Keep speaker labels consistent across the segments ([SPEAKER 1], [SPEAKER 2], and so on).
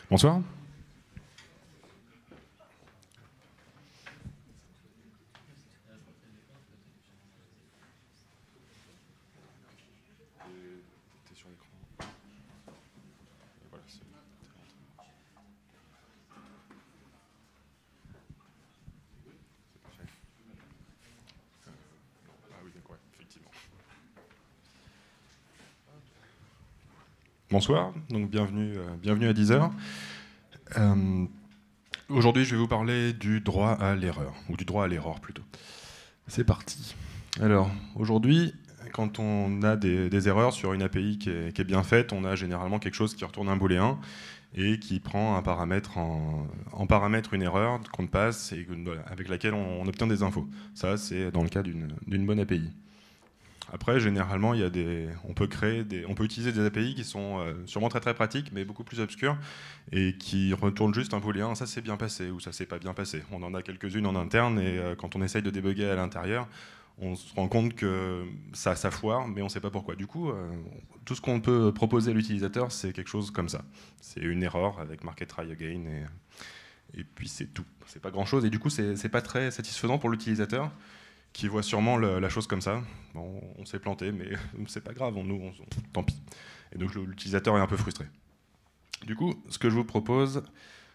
[SPEAKER 1] Bonsoir. Bonsoir, donc bienvenue à 10h. Aujourd'hui, je vais vous parler du droit à l'erreur, ou du droit à l'erreur plutôt. C'est parti. Alors, aujourd'hui, quand on a des erreurs sur une API qui est bien faite, on a généralement quelque chose qui retourne un booléen et qui prend un paramètre en paramètre une erreur qu'on passe et avec laquelle on obtient des infos. Ça, c'est dans le cas d'une bonne API. Après, généralement, on peut utiliser des API qui sont sûrement très très pratiques, mais beaucoup plus obscures, et qui retournent juste un booléen, ça s'est bien passé, ou ça s'est pas bien passé. On en a quelques-unes en interne, et quand on essaye de débugger à l'intérieur, on se rend compte que ça foire, mais on ne sait pas pourquoi. Du coup, tout ce qu'on peut proposer à l'utilisateur, c'est quelque chose comme ça. C'est une erreur avec marqué try again, et puis c'est tout. C'est pas grand-chose, et du coup, c'est pas très satisfaisant pour l'utilisateur, qui voit sûrement la chose comme ça. Bon, on s'est planté, mais c'est pas grave, tant pis. Et donc l'utilisateur est un peu frustré. Du coup, ce que je vous propose,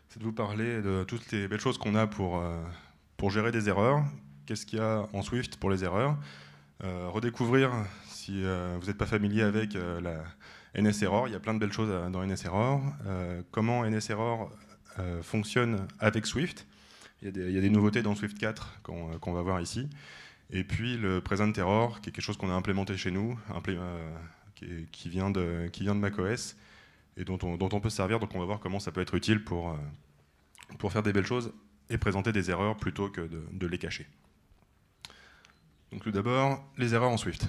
[SPEAKER 1] c'est de vous parler de toutes les belles choses qu'on a pour gérer des erreurs. Qu'est-ce qu'il y a en Swift pour les erreurs, redécouvrir, si vous n'êtes pas familier avec la NSError, il y a plein de belles choses dans NSError. Comment NSError fonctionne avec Swift. Il y a des nouveautés dans Swift 4 qu'on va voir ici. Et puis le Present Error, qui est quelque chose qu'on a implémenté chez nous, qui vient de macOS, et dont on peut se servir. Donc on va voir comment ça peut être utile pour faire des belles choses et présenter des erreurs plutôt que de les cacher. Donc tout d'abord, les erreurs en Swift.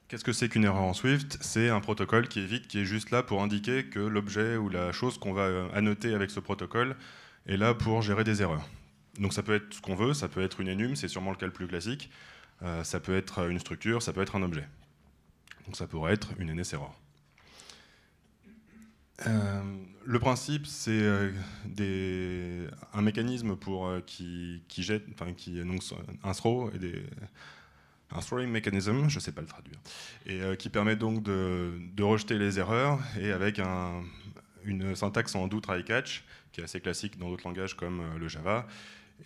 [SPEAKER 1] Qu'est-ce que c'est qu'une erreur en Swift? C'est un protocole qui est juste là pour indiquer que l'objet ou la chose qu'on va annoter avec ce protocole est là pour gérer des erreurs. Donc ça peut être ce qu'on veut, ça peut être une enum, c'est sûrement le cas le plus classique, ça peut être une structure, ça peut être un objet. Donc ça pourrait être une NSError. Le principe, c'est un mécanisme qui énonce un throw et un throwing mechanism, je ne sais pas le traduire, et qui permet donc de rejeter les erreurs, et avec une syntaxe en do try catch, qui est assez classique dans d'autres langages comme le Java,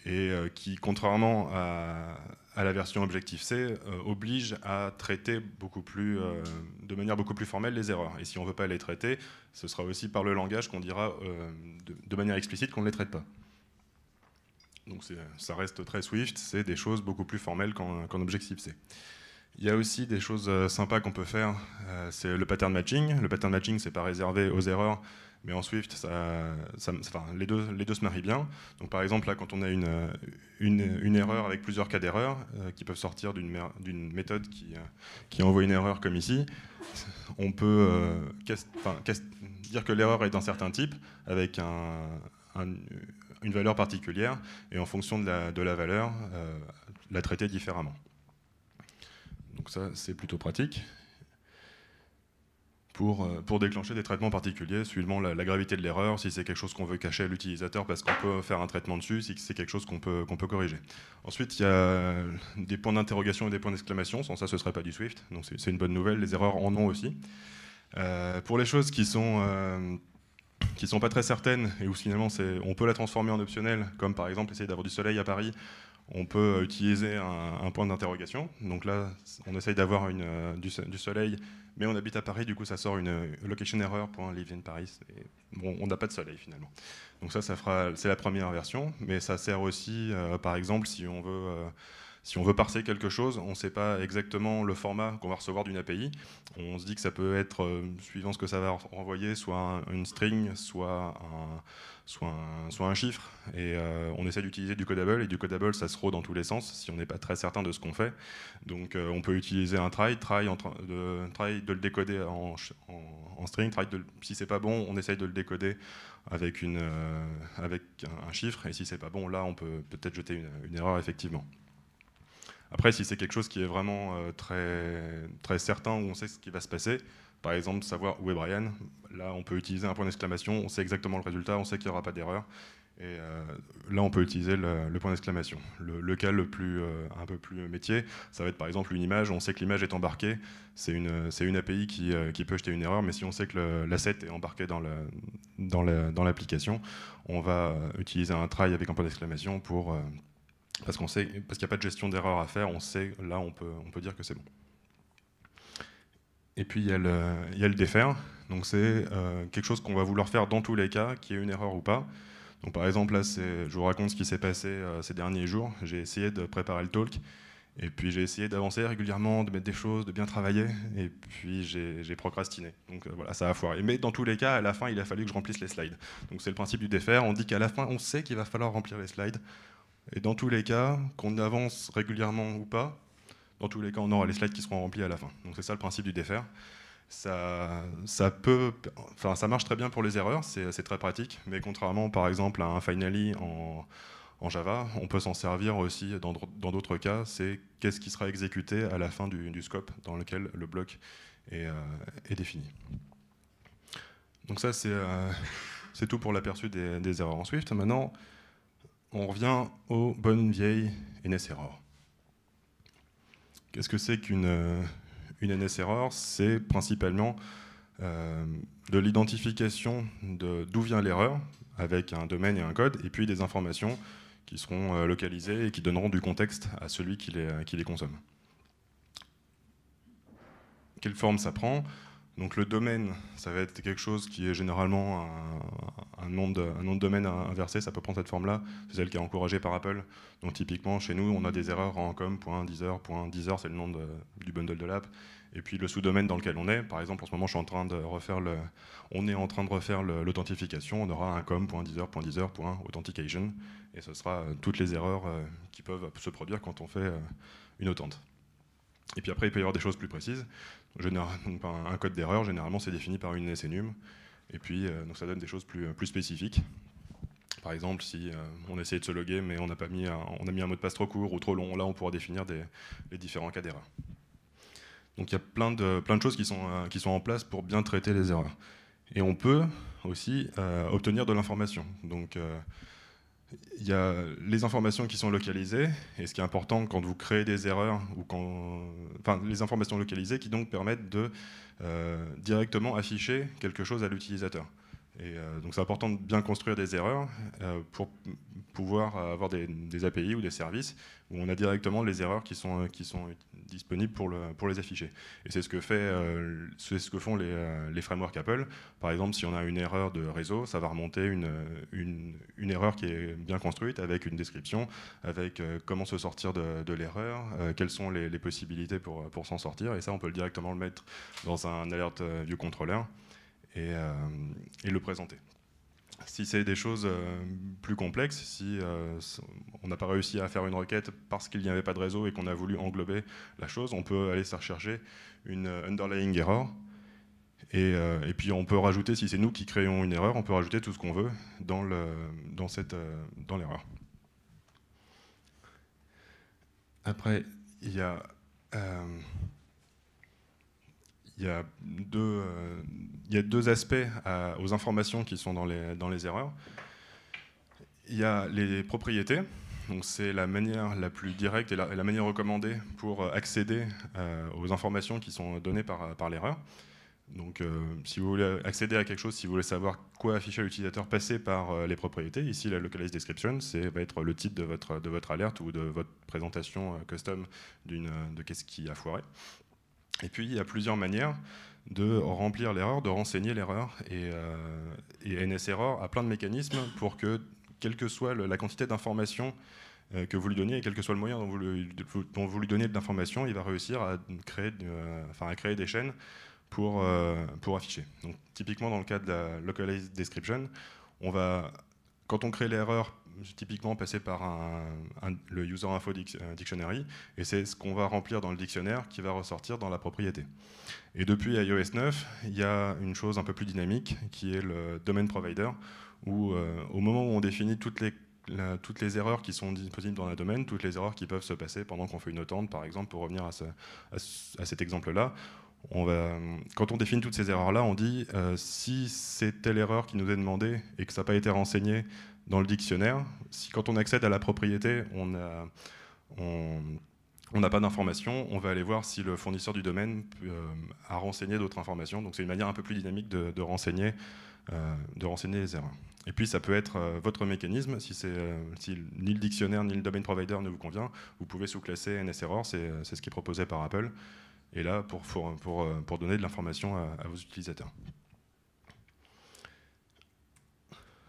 [SPEAKER 1] et qui, contrairement à la version Objective-C, oblige à traiter de manière beaucoup plus formelle les erreurs. Et si on ne veut pas les traiter, ce sera aussi par le langage qu'on dira de manière explicite qu'on ne les traite pas. Donc ça reste très Swift, c'est des choses beaucoup plus formelles qu'en Objective-C. Il y a aussi des choses sympas qu'on peut faire, c'est le pattern matching. Le pattern matching, c'est pas réservé aux erreurs, mais en Swift, les deux se marient bien. Donc par exemple, là, quand on a une erreur avec plusieurs cas d'erreur qui peuvent sortir d'une méthode qui envoie une erreur comme ici, on peut dire que l'erreur est d'un certain type avec une valeur particulière, et en fonction de la valeur, la traiter différemment. Donc ça, c'est plutôt pratique pour déclencher des traitements particuliers suivant la gravité de l'erreur, si c'est quelque chose qu'on veut cacher à l'utilisateur parce qu'on peut faire un traitement dessus, si c'est quelque chose qu'on peut corriger. Ensuite, il y a des points d'interrogation et des points d'exclamation. Sans ça, ce ne serait pas du Swift. Donc c'est une bonne nouvelle. Les erreurs en ont aussi. Pour les choses qui sont pas très certaines, et où finalement on peut la transformer en optionnel, comme par exemple essayer d'avoir du soleil à Paris, on peut utiliser un point d'interrogation. Donc là, on essaye d'avoir du soleil, mais on habite à Paris, du coup ça sort une location error.live in Paris. Et bon, on n'a pas de soleil finalement. Donc c'est la première version, mais ça sert aussi, par exemple, si on veut parser quelque chose, on ne sait pas exactement le format qu'on va recevoir d'une API. On se dit que ça peut être, suivant ce que ça va renvoyer, soit une string, soit un chiffre. Et on essaie d'utiliser du codable, et du codable, ça se rôde dans tous les sens si on n'est pas très certain de ce qu'on fait. Donc on peut utiliser un try de le décoder en string, si c'est pas bon, on essaye de le décoder avec un chiffre, et si c'est pas bon, là on peut peut-être jeter une erreur effectivement. Après, si c'est quelque chose qui est vraiment très, très certain, où on sait ce qui va se passer, Par exemple, savoir où est Brian. Là, on peut utiliser un point d'exclamation, on sait exactement le résultat, on sait qu'il n'y aura pas d'erreur. Et là, on peut utiliser le point d'exclamation. Le cas un peu plus métier, ça va être par exemple une image, on sait que l'image est embarquée, c'est une API qui peut jeter une erreur, mais si on sait que l'asset est embarqué dans l'application, on va utiliser un try avec un point d'exclamation parce qu'il n'y a pas de gestion d'erreur à faire, on sait, là on peut dire que c'est bon. Et puis il y a le défaire, donc c'est quelque chose qu'on va vouloir faire dans tous les cas, qu'il y ait une erreur ou pas. Donc par exemple, là, je vous raconte ce qui s'est passé ces derniers jours. J'ai essayé de préparer le talk, et puis j'ai essayé d'avancer régulièrement, de mettre des choses, de bien travailler, et puis j'ai procrastiné. Donc voilà, ça a foiré. Mais dans tous les cas, à la fin, il a fallu que je remplisse les slides. Donc c'est le principe du défaire. On dit qu'à la fin, on sait qu'il va falloir remplir les slides. Et dans tous les cas, qu'on avance régulièrement ou pas, dans tous les cas, on aura les slides qui seront remplis à la fin. Donc c'est ça le principe du défaire. Ça marche très bien pour les erreurs, c'est très pratique, mais contrairement par exemple à un finally en Java, on peut s'en servir aussi dans d'autres cas, c'est qu'est-ce qui sera exécuté à la fin du scope dans lequel le bloc est défini. Donc ça, c'est tout pour l'aperçu des erreurs en Swift. Maintenant, on revient aux bonnes vieilles NS-errors. Qu'est-ce que c'est qu'une NS-error? C'est principalement de l'identification d'où vient l'erreur, avec un domaine et un code, et puis des informations qui seront localisées et qui donneront du contexte à celui qui les consomme. Quelle forme ça prend? Donc le domaine, ça va être quelque chose qui est généralement un nom de domaine inversé, ça peut prendre cette forme-là, c'est celle qui est encouragée par Apple. Donc typiquement, chez nous, on a des erreurs en com.deezer, c'est le nom du bundle de l'app. Et puis le sous-domaine dans lequel on est, par exemple, en ce moment, on est en train de refaire l'authentification, on aura un com.deezer.authentication, et ce sera toutes les erreurs qui peuvent se produire quand on fait une authentique. Et puis après, il peut y avoir des choses plus précises. Donc, un code d'erreur, généralement, c'est défini par une NSEnum. Et puis, donc ça donne des choses plus spécifiques. Par exemple, si on essayait de se loguer, mais on a mis un mot de passe trop court ou trop long, là, on pourra définir les différents cas d'erreur. Donc il y a plein de choses qui sont en place pour bien traiter les erreurs. Et on peut aussi obtenir de l'information. Donc il y a les informations qui sont localisées, et ce qui est important quand vous créez des erreurs, les informations localisées qui donc permettent de directement afficher quelque chose à l'utilisateur. Et donc c'est important de bien construire des erreurs pour pouvoir avoir des API ou des services où on a directement les erreurs qui sont disponibles pour les afficher. Et c'est ce que font les frameworks Apple. Par exemple, si on a une erreur de réseau, ça va remonter une erreur qui est bien construite avec une description, avec comment se sortir de l'erreur, quelles sont les possibilités pour s'en sortir. Et ça, on peut directement le mettre dans un alert view controller et le présenter. Si c'est des choses plus complexes, si on n'a pas réussi à faire une requête parce qu'il n'y avait pas de réseau et qu'on a voulu englober la chose, on peut aller rechercher une underlying error. Et puis on peut rajouter, si c'est nous qui créons une erreur, on peut rajouter tout ce qu'on veut dans l'erreur. Après, il y a deux aspects aux informations qui sont dans les erreurs. Il y a les propriétés, donc c'est la manière la plus directe et la manière recommandée pour accéder aux informations qui sont données par l'erreur. Donc si vous voulez accéder à quelque chose, si vous voulez savoir quoi afficher à l'utilisateur, passez par les propriétés. Ici, la localized description, va être le titre de votre alerte ou de votre présentation custom de qu'est-ce qui a foiré. Et puis, il y a plusieurs manières de remplir l'erreur, de renseigner l'erreur. Et NS-error a plein de mécanismes pour que, quelle que soit la quantité d'informations que vous lui donniez, et quel que soit le moyen dont vous lui donnez de l'information, il va réussir à créer des chaînes pour afficher. Donc, typiquement, dans le cas de la localized description, quand on crée l'erreur, typiquement passer par le user info dictionary, et c'est ce qu'on va remplir dans le dictionnaire qui va ressortir dans la propriété. Et depuis iOS 9, il y a une chose un peu plus dynamique qui est le domain provider, où au moment où on définit toutes les erreurs qui sont disponibles dans un domaine, toutes les erreurs qui peuvent se passer pendant qu'on fait une authentique, par exemple, pour revenir à cet exemple-là, Quand on définit toutes ces erreurs-là, on dit si c'est telle erreur qui nous est demandée et que ça n'a pas été renseigné dans le dictionnaire, si quand on accède à la propriété, on n'a pas d'informations, on va aller voir si le fournisseur du domaine a renseigné d'autres informations. Donc c'est une manière un peu plus dynamique de renseigner les erreurs. Et puis ça peut être votre mécanisme, si ni le dictionnaire ni le domain provider ne vous convient, vous pouvez sous-classer NSError, c'est ce qui est proposé par Apple, et là pour donner de l'information à vos utilisateurs.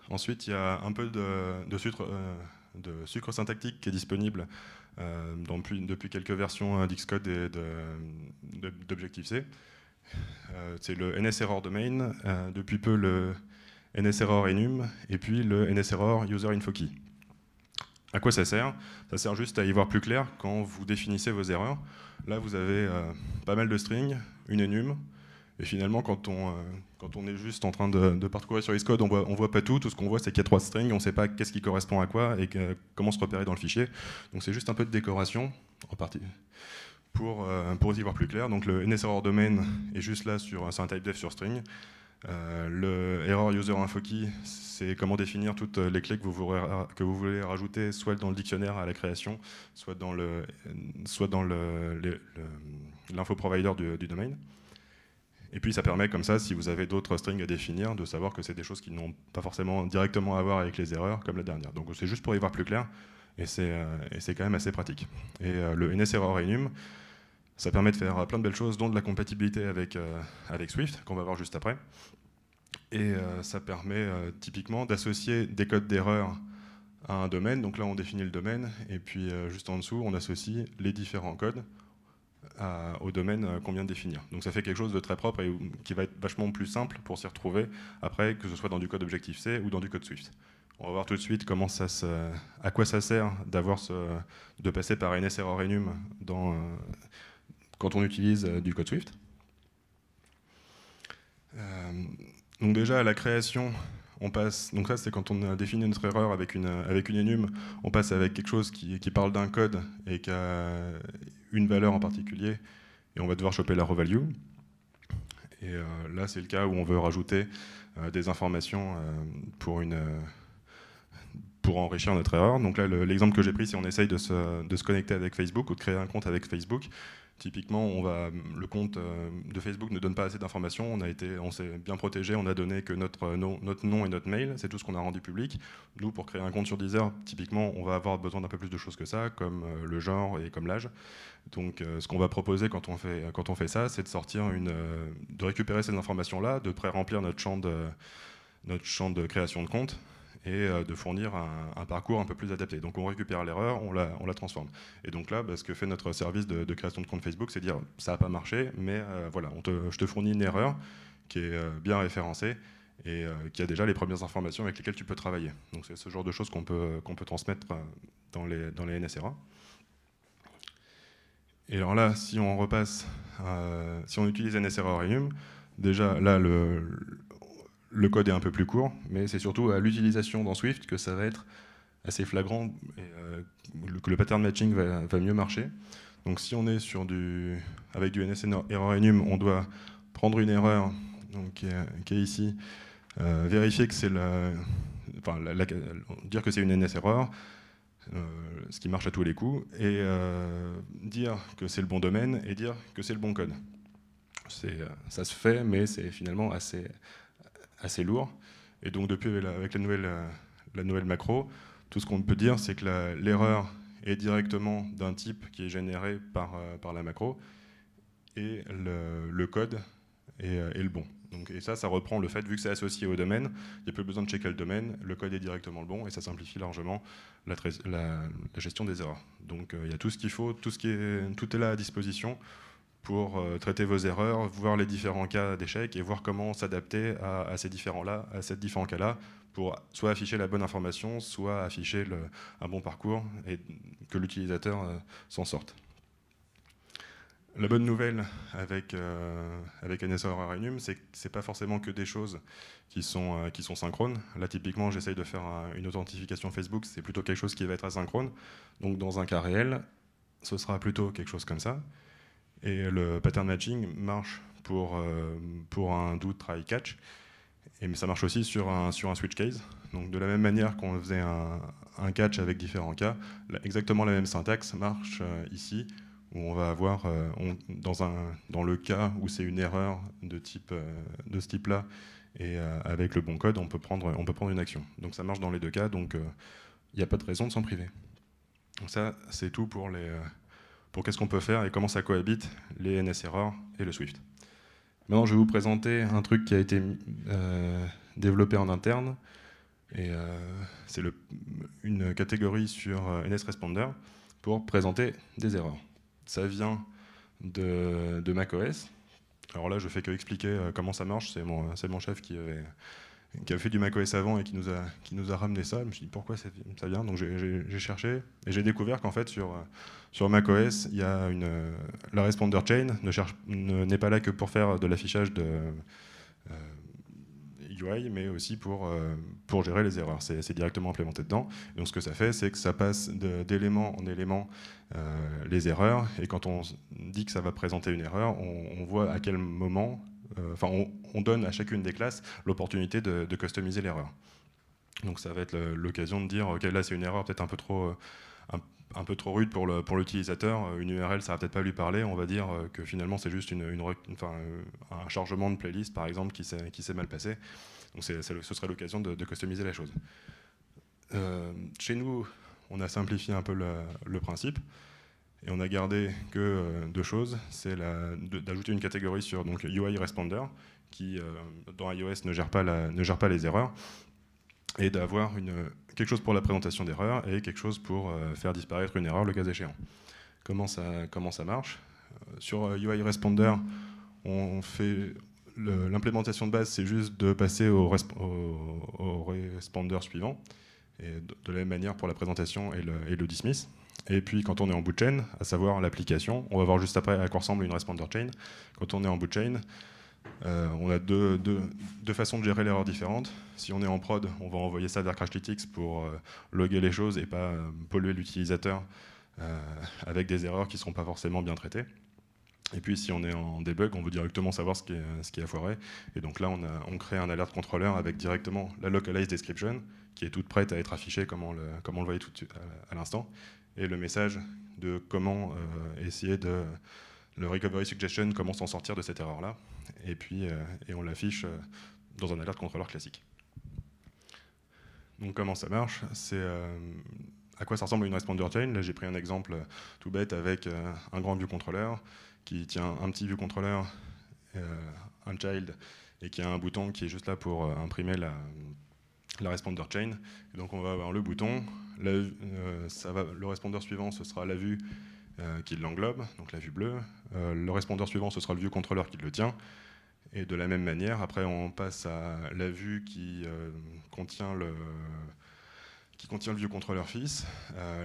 [SPEAKER 1] Ensuite, il y a un peu de sucre syntactique qui est disponible depuis quelques versions d'Xcode et d'Objective-C. C'est le NSError domain, depuis peu le NSError enum, et puis le NSError user info key. À quoi ça sert? Ça sert juste à y voir plus clair quand vous définissez vos erreurs. Là, vous avez pas mal de strings, une enum, et finalement, quand on est juste en train de parcourir sur Xcode, on voit pas tout. Tout ce qu'on voit, c'est qu'il y a 3 strings, on ne sait pas qu'est-ce qui correspond à quoi et comment se repérer dans le fichier. Donc c'est juste un peu de décoration, en partie, pour y voir plus clair. Donc le NSError domain est juste là c'est un type def sur string. Le error user info key, c'est comment définir toutes les clés que vous voulez rajouter, soit dans le dictionnaire à la création, soit dans l'info provider du domaine. Et puis ça permet comme ça, si vous avez d'autres strings à définir, de savoir que c'est des choses qui n'ont pas forcément directement à voir avec les erreurs, comme la dernière. Donc c'est juste pour y voir plus clair, et c'est quand même assez pratique. Et le NSError enum, ça permet de faire plein de belles choses, dont de la compatibilité avec Swift, qu'on va voir juste après. Et ça permet typiquement d'associer des codes d'erreur à un domaine. Donc là, on définit le domaine, et puis juste en dessous, on associe les différents codes au domaine qu'on vient de définir. Donc ça fait quelque chose de très propre et qui va être vachement plus simple pour s'y retrouver après, que ce soit dans du code Objective-C ou dans du code Swift. On va voir tout de suite à quoi ça sert de passer par NSError enum quand on utilise du code Swift. Donc déjà à la création, on passe. Donc ça c'est quand on a défini notre erreur avec une enum, on passe avec quelque chose qui parle d'un code et qui a une valeur en particulier, et on va devoir choper la raw value. Et là c'est le cas où on veut rajouter des informations pour enrichir notre erreur. Donc là l'exemple que j'ai pris, c'est on essaye de se connecter avec Facebook ou de créer un compte avec Facebook. Typiquement, le compte de Facebook ne donne pas assez d'informations, on s'est bien protégé, on a donné que notre nom et notre mail, c'est tout ce qu'on a rendu public. Nous, pour créer un compte sur Deezer, typiquement, on va avoir besoin d'un peu plus de choses que ça, comme le genre et comme l'âge. Donc ce qu'on va proposer quand on fait ça, c'est de récupérer ces informations-là, de pré-remplir notre champ de création de compte, et de fournir un parcours un peu plus adapté. Donc on récupère l'erreur, on la transforme. Et donc là, ce que fait notre service de création de compte Facebook, c'est dire ça n'a pas marché, mais voilà, je te fournis une erreur qui est bien référencée et qui a déjà les premières informations avec lesquelles tu peux travailler. Donc c'est ce genre de choses qu'on peut transmettre dans les NSError. Et alors là, si on utilise NSError enum, déjà là le code est un peu plus court, mais c'est surtout à l'utilisation dans Swift que ça va être assez flagrant et que le pattern matching va mieux marcher. Donc si on est avec du NSError enum, on doit prendre une erreur donc, qui est ici, vérifier que c'est dire que c'est une NSError, ce qui marche à tous les coups, et dire que c'est le bon domaine et dire que c'est le bon code. Ça se fait, mais c'est finalement assez lourd. Et donc depuis, avec la nouvelle macro, tout ce qu'on peut dire, c'est que l'erreur est directement d'un type qui est généré par la macro, et le code est le bon. Et ça reprend le fait, vu que c'est associé au domaine, il n'y a plus besoin de checker le domaine, le code est directement le bon, et ça simplifie largement la gestion des erreurs. Donc il y a tout ce qu'il faut, tout est là à disposition pour traiter vos erreurs, voir les différents cas d'échec et voir comment s'adapter à ces différents cas-là pour soit afficher la bonne information, soit afficher un bon parcours et que l'utilisateur s'en sorte. La bonne nouvelle avec NSError enum, c'est que ce n'est pas forcément que des choses qui sont synchrones. Là, typiquement, j'essaye de faire une authentification Facebook, c'est plutôt quelque chose qui va être asynchrone. Donc, dans un cas réel, ce sera plutôt quelque chose comme ça. Et le pattern matching marche pour un do, try, catch. Mais ça marche aussi sur un switch case. Donc de la même manière qu'on faisait un catch avec différents cas, exactement la même syntaxe marche ici, où on va avoir, dans le cas où c'est une erreur de ce type-là, et avec le bon code, on peut prendre une action. Donc ça marche dans les deux cas, donc il n'y a pas de raison de s'en priver. Donc ça, c'est tout pour qu'est-ce qu'on peut faire et comment ça cohabite les NS errors et le Swift. Maintenant, je vais vous présenter un truc qui a été développé en interne. Et c'est une catégorie sur NSResponder pour présenter des erreurs. Ça vient de macOS. Alors là, je fais que expliquer comment ça marche. C'est mon chef qui avait fait du macOS avant et qui nous a ramené ça. Je me suis dit pourquoi ça vient. Donc j'ai cherché et j'ai découvert qu'en fait sur macOS, il y a la responder chain n'est pas là que pour faire de l'affichage de UI, mais aussi pour gérer les erreurs. C'est directement implémenté dedans. Donc ce que ça fait, c'est que ça passe d'élément en élément les erreurs. Et quand on dit que ça va présenter une erreur, on voit à quel moment, on donne à chacune des classes l'opportunité de customiser l'erreur. Donc ça va être l'occasion de dire, ok, là c'est une erreur peut-être un peu trop rude pour l'utilisateur, une URL ça va peut-être pas lui parler, on va dire que finalement c'est juste un chargement de playlist par exemple qui s'est mal passé. Donc ce serait l'occasion de customiser la chose. Chez nous, on a simplifié un peu le principe et on a gardé que deux choses, c'est d'ajouter une catégorie sur donc, UI Responder qui dans iOS ne gère pas les erreurs, et d'avoir quelque chose pour la présentation d'erreurs et quelque chose pour faire disparaître une erreur le cas échéant. Comment ça marche? Sur UI Responder, on fait l'implémentation de base, c'est juste de passer au responder suivant, et de la même manière pour la présentation et le dismiss. Et puis quand on est en boot chain, à savoir l'application, on va voir juste après à quoi ressemble une responder chain. Quand on est en boot chain, on a deux façons de gérer l'erreur différentes. Si on est en prod, on va envoyer ça vers Crashlytics pour loguer les choses et pas polluer l'utilisateur avec des erreurs qui ne seront pas forcément bien traitées. Et puis si on est en debug, on veut directement savoir ce qui a foiré. Et donc là, on crée un alert controller avec directement la localized description qui est toute prête à être affichée comme on le voyait tout à l'instant. Et le message de comment essayer le recovery suggestion, comment s'en sortir de cette erreur-là. Et puis on l'affiche dans un alert controller classique. Donc comment ça marche? C'est à quoi ça ressemble à une responder chain. Là j'ai pris un exemple tout bête avec un grand view controller qui tient un petit view controller, un child, et qui a un bouton qui est juste là pour imprimer la responder chain. Et donc on va avoir le bouton, le responder suivant ce sera la vue qui l'englobe, donc la vue bleue. Le responder suivant ce sera le view controller qui le tient. Et de la même manière, après on passe à la vue qui contient le view controller fils,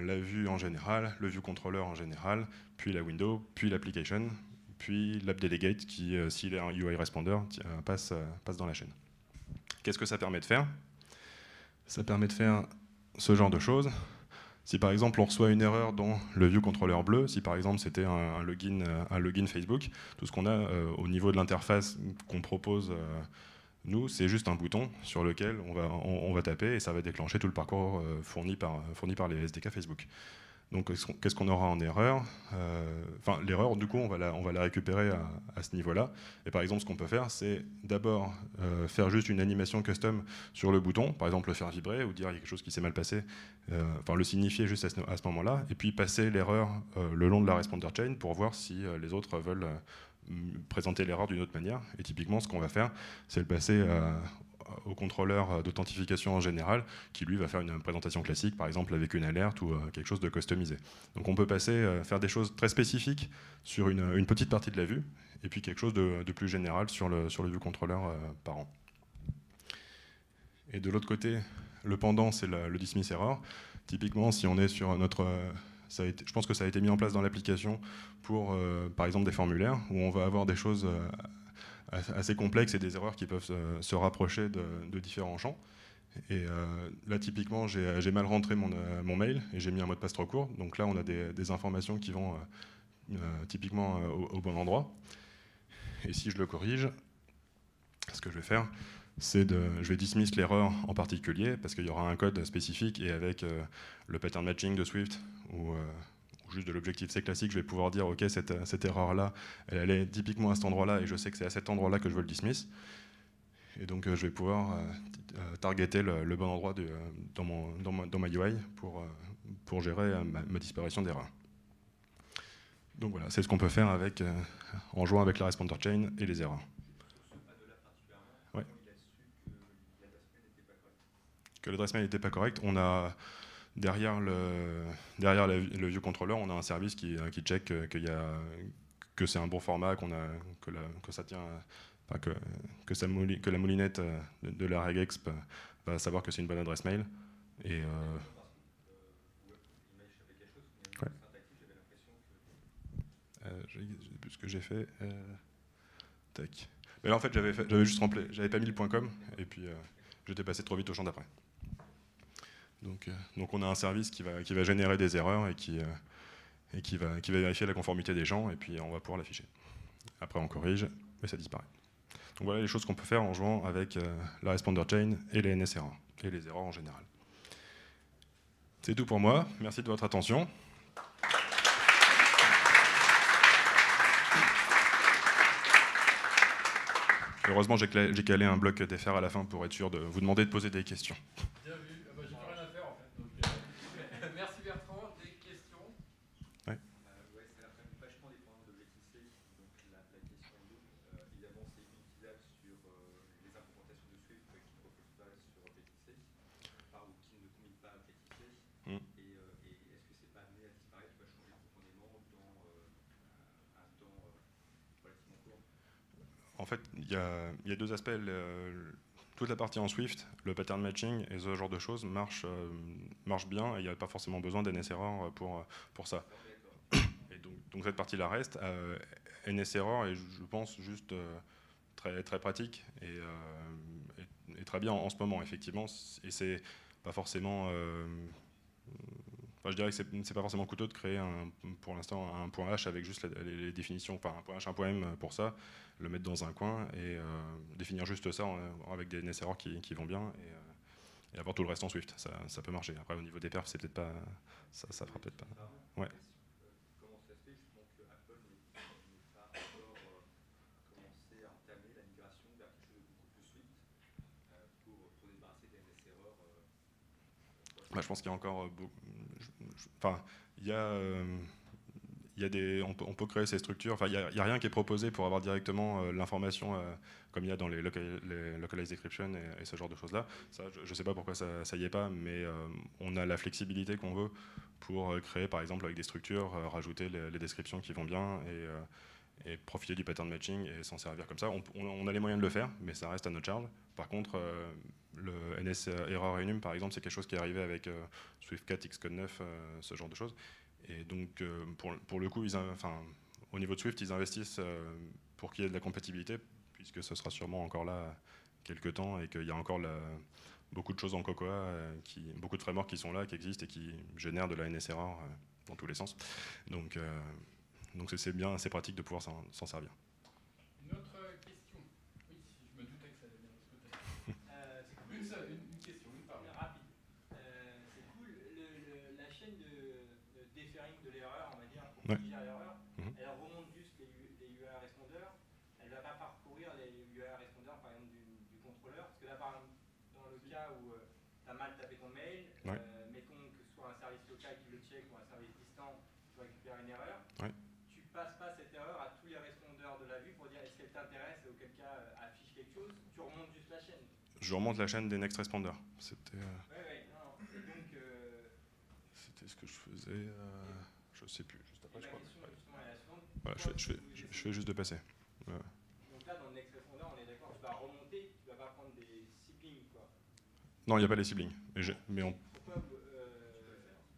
[SPEAKER 1] la vue en général, le view controller en général, puis la window, puis l'application, puis l'app delegate qui, s'il est un UI responder, passe dans la chaîne. Qu'est-ce que ça permet de faire? Ça permet de faire ce genre de choses. Si par exemple on reçoit une erreur dans le view controller bleu, si par exemple c'était un login Facebook, tout ce qu'on a au niveau de l'interface qu'on propose nous, c'est juste un bouton sur lequel on va taper et ça va déclencher tout le parcours fourni par les SDK Facebook. Donc qu'est-ce qu'on aura en erreur? L'erreur, du coup, on va la récupérer à ce niveau-là. Et par exemple, ce qu'on peut faire, c'est d'abord faire juste une animation custom sur le bouton, par exemple le faire vibrer ou dire il y a quelque chose qui s'est mal passé, le signifier juste à ce moment-là, et puis passer l'erreur le long de la responder chain pour voir si les autres veulent présenter l'erreur d'une autre manière. Et typiquement, ce qu'on va faire, c'est le passer au contrôleur d'authentification en général, qui lui va faire une présentation classique, par exemple avec une alerte ou quelque chose de customisé. Donc on peut faire des choses très spécifiques sur une petite partie de la vue, et puis quelque chose de plus général sur le view controller parent. Et de l'autre côté, le pendant, c'est le dismiss error. Typiquement, si on est sur je pense que ça a été mis en place dans l'application pour, par exemple, des formulaires, où on va avoir des choses assez complexes et des erreurs qui peuvent se rapprocher de différents champs. Et là, typiquement, j'ai mal rentré mon mail et j'ai mis un mot de passe trop court. Donc là, on a des informations qui vont typiquement au bon endroit. Et si je le corrige, ce que je vais faire, je vais dismiss l'erreur en particulier, parce qu'il y aura un code spécifique, et avec le pattern matching de Swift, ou juste de l'objectif C classique, je vais pouvoir dire, ok, cette erreur-là, elle est typiquement à cet endroit-là, et je sais que c'est à cet endroit-là que je veux le dismiss. Et donc je vais pouvoir targeter le bon endroit dans ma UI pour gérer ma disparition d'erreur. Donc voilà, c'est ce qu'on peut faire en jouant avec la responder chain et les erreurs. Ouais. Que l'adresse mail n'était pas correcte. On a derrière le view controller, on a un service qui check que c'est un bon format, que ça tient, enfin, que la moulinette de la regexp va savoir que c'est une bonne adresse mail. Et ouais. Ce que j'ai fait. Tac. Mais là en fait j'avais juste rempli, j'avais pas mis le .com et puis j'étais passé trop vite au champ d'après. Donc on a un service qui va générer des erreurs et qui va vérifier la conformité des gens et puis on va pouvoir l'afficher. Après on corrige et ça disparaît. Donc voilà les choses qu'on peut faire en jouant avec la responder chain et les NS errors et les erreurs en général. C'est tout pour moi. Merci de votre attention. Heureusement, j'ai calé un bloc d'FR à la fin pour être sûr de vous demander de poser des questions.
[SPEAKER 2] Bien vu. J'ai plus rien à faire en fait. Donc, merci Bertrand. Des questions?
[SPEAKER 1] Ouais.
[SPEAKER 3] Ouais, c'est vachement dépendant de l'ETC. Donc la question double, évidemment, c'est utilisable sur les implémentations de Swift qui ne reposent pas sur PTC, ou qui ne combinent pas PTC. Et est-ce que c'est pas amené à disparaître, va changer profondément dans un temps relativement court?
[SPEAKER 1] En fait, il y a deux aspects. Toute la partie en Swift, le pattern matching et ce genre de choses marche bien et il n'y a pas forcément besoin d'NS-error pour ça. Et donc cette partie-là reste. NS-error est, je pense, juste très, très pratique et très bien en ce moment, effectivement. Et c'est pas forcément... je dirais que c'est pas forcément coûteux de créer pour l'instant un point H avec juste les définitions, enfin un point H, un point M pour ça, le mettre dans un coin et définir juste ça avec des NS errors qui vont bien et avoir tout le reste en Swift. Ça peut marcher. Après au niveau des perfs, c'est peut-être pas, ça fera peut-être pas. Ouais.
[SPEAKER 3] Comment ça se fait justement que Apple n'ait pas encore commencé à entamer la migration vers quelque chose de beaucoup plus Swift pour débarrasser des NS errors?
[SPEAKER 1] Je pense qu'il y a encore enfin, il y a on peut créer ces structures. Enfin, il n'y a rien qui est proposé pour avoir directement l'information comme il y a dans les localized decryption et ce genre de choses-là. Ça, je ne sais pas pourquoi ça y est pas, mais on a la flexibilité qu'on veut pour créer, par exemple, avec des structures, rajouter les descriptions qui vont bien et profiter du pattern matching et s'en servir comme ça. On a les moyens de le faire, mais ça reste à notre charge. Par contre, le NS error enum, par exemple, c'est quelque chose qui est arrivé avec SwiftCat, Xcode 9, ce genre de choses. Et donc, pour le coup, au niveau de Swift, ils investissent pour qu'il y ait de la compatibilité, puisque ce sera sûrement encore là quelques temps et qu'il y a encore beaucoup de choses en Cocoa, beaucoup de frameworks qui sont là, qui existent et qui génèrent de la NS error dans tous les sens. Donc c'est bien, c'est pratique de pouvoir s'en servir.
[SPEAKER 2] Une autre question? Oui, je me doutais que ça allait bien de ce côté. Une question, une parole.
[SPEAKER 4] Rapide. C'est cool. La chaîne de deferring de l'erreur, on va dire, pour corriger l'erreur, elle remonte juste les URL respondeurs. Elle ne va pas parcourir les URL respondeurs, par exemple, du contrôleur. Parce que là, par exemple, dans le cas où tu as mal tapé ton mail, mettons que ce soit un service local qui le check ou un service distant qui récupère une erreur. Tu passes pas cette erreur à tous les respondeurs de la vue pour dire est-ce qu'elle t'intéresse et auquel cas affiche quelque chose. Tu remontes juste la chaîne.
[SPEAKER 1] Je remonte la chaîne des next responders. C'était.
[SPEAKER 4] Non. Et donc.
[SPEAKER 1] C'était ce que je faisais. Je sais plus. Juste après, je crois.
[SPEAKER 4] Question, justement, est la suivante.
[SPEAKER 1] Voilà, je fais juste de passer.
[SPEAKER 4] Donc là, dans le next responder, on est d'accord, tu vas remonter, tu vas pas prendre des siblings, quoi.
[SPEAKER 1] Non, il n'y a pas les siblings. Mais on.
[SPEAKER 4] Pourquoi,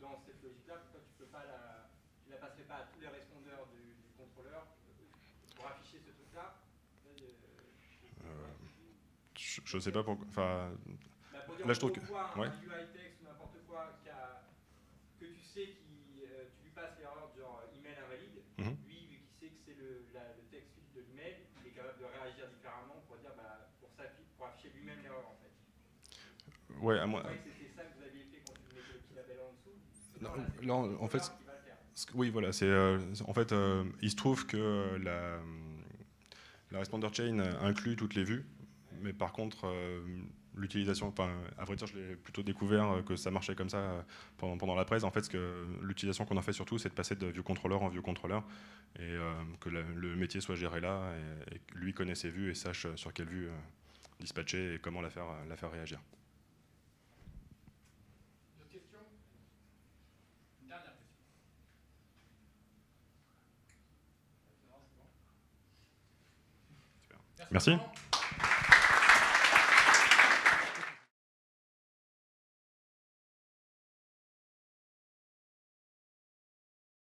[SPEAKER 4] dans cette logique-là, pourquoi tu la passerais pas à tous les respondeurs du contrôleur pour afficher ce truc-là?
[SPEAKER 1] Je sais pas pourquoi. Enfin,
[SPEAKER 4] là, je trouve que. Un UI text ou n'importe quoi que tu sais tu lui passes l'erreur genre email invalide. le texte file de l'email, il est capable de réagir différemment pour dire, pour afficher lui-même l'erreur en fait.
[SPEAKER 1] Ouais, à moi.
[SPEAKER 4] C'était ça que vous aviez fait quand tu mettais le petit label en dessous.
[SPEAKER 1] Là, en fait, oui, voilà, en fait, il se trouve que la responder chain inclut toutes les vues, mais par contre, l'utilisation, à vrai dire, je l'ai plutôt découvert que ça marchait comme ça pendant la presse. En fait, l'utilisation qu'on en fait surtout, c'est de passer de view controller en view controller et que le métier soit géré là et que lui connaisse ses vues et sache sur quelle vue dispatcher et comment la faire réagir.
[SPEAKER 2] D'autres questions? Une dernière question.
[SPEAKER 1] Super. Merci.